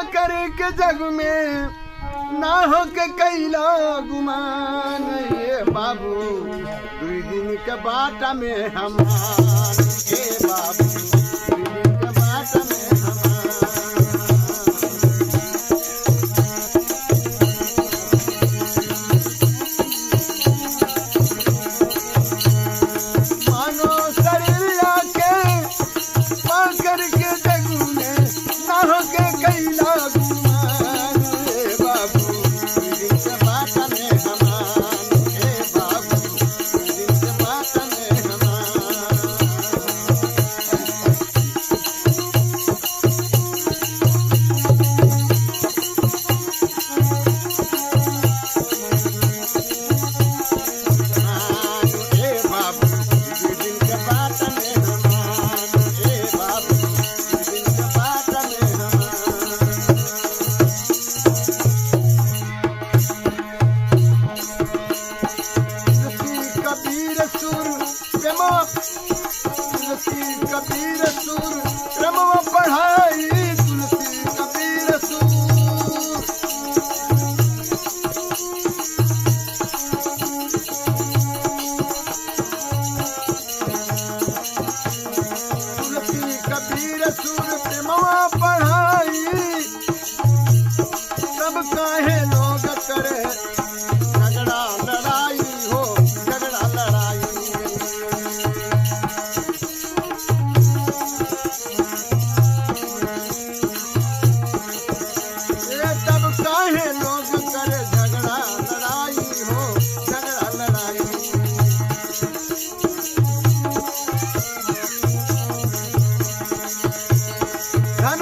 पाकर के जग में ना हो के कैला गुमान ये बाबू दुई दिन के बाटा में हमार ये बाबू दुई दिन के बाटा में कबीर सुर क्रम पढ़ाई तुलसी कबीर सुर तुलसी कबीर सुर क्रम पढ़ाई तब काहे लोग करे झगड़ा लड़ाई हो झगड़ा लड़ाई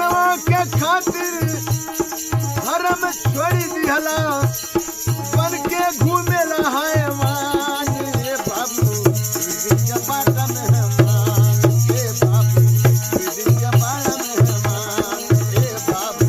खातिर धर्म छोड़ी दिहला बन के घूमे हैवान ये बाबू दिन के बाटा में हमान ये बाबू दिन के बाटा में हमान ये बाबू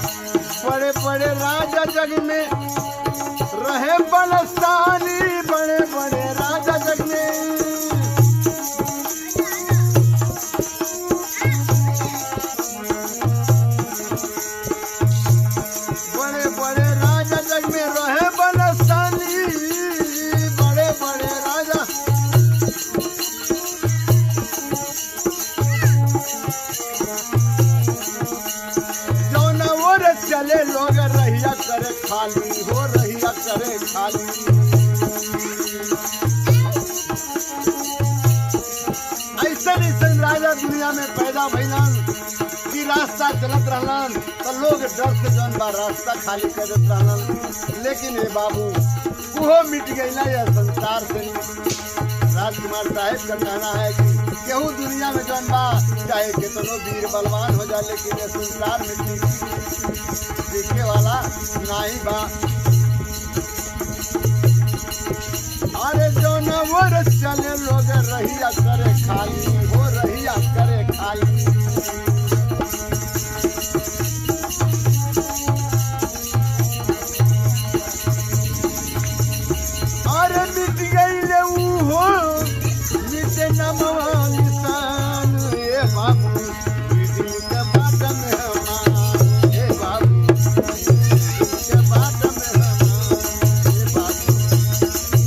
बड़े राजा जग में रहे बलशाली बड़े बड़े राजा जग में बड़े बड़े राजा जग में रहे बलशाली बड़े बड़े राजा चले लोग रहिया करे खाली हो रहिया करे खाली ऐसे राजा दुनिया में पैदा भइलन कि रास्ता चलत रहलन तो लोग डर से जौन बा रास्ता खाली करत रहलन लेकिन हे बाबू वो मिट गई ना यह संसार से राजकुमार साहब का कहना है कि केहू दुनिया में जौन बा चाहे कितनो वीर बलवान हो जाए लेकिन ये संसार में देखे वाला नहीं बा अरे जो न वो चले लोग रहिया करे खाली हो रहिया करे खाली अरे मिट गई ले हो मिटे नमवा निशान ये बाबू दिन के बाटा में हमान ये बाबू के बाटा में हमान ये बाबू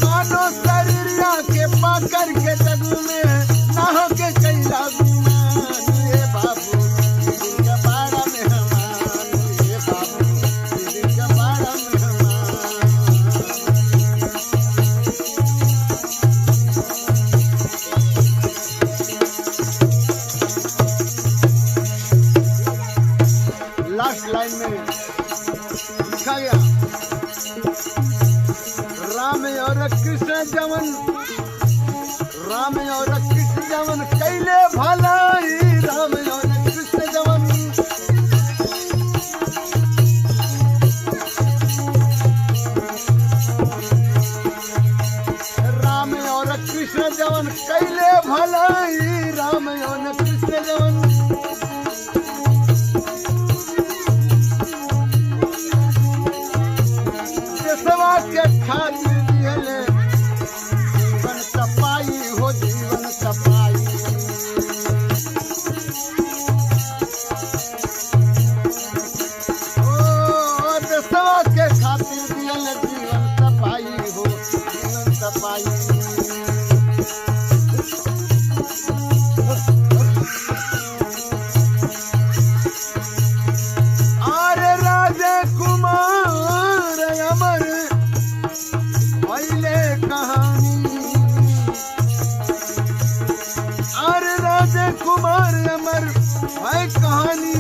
मानो शरीरिया के पाकर के जग में ना हो के कैला गुमान ये बाबू दिन के बाड़ा में हमान ये बाबू दिन के बाड़ा में हमान लास्ट लाइन में लिखा गया और कृष्ण जवन राम और कृष्ण जवन कैले भलाई राम और कृष्ण जवन राम और कृष्ण जवन कैले भलाई राम और कृष्ण जवन देशवा के खातिर दिहले जीवन सपाई हो जीवन सपाई ओ देशवा के खातिर दिहले जीवन सपाई हो जीवन सपाई अरे राजे कुमार अमर पहले कहानी अरे राजे कुमार अमर है कहानी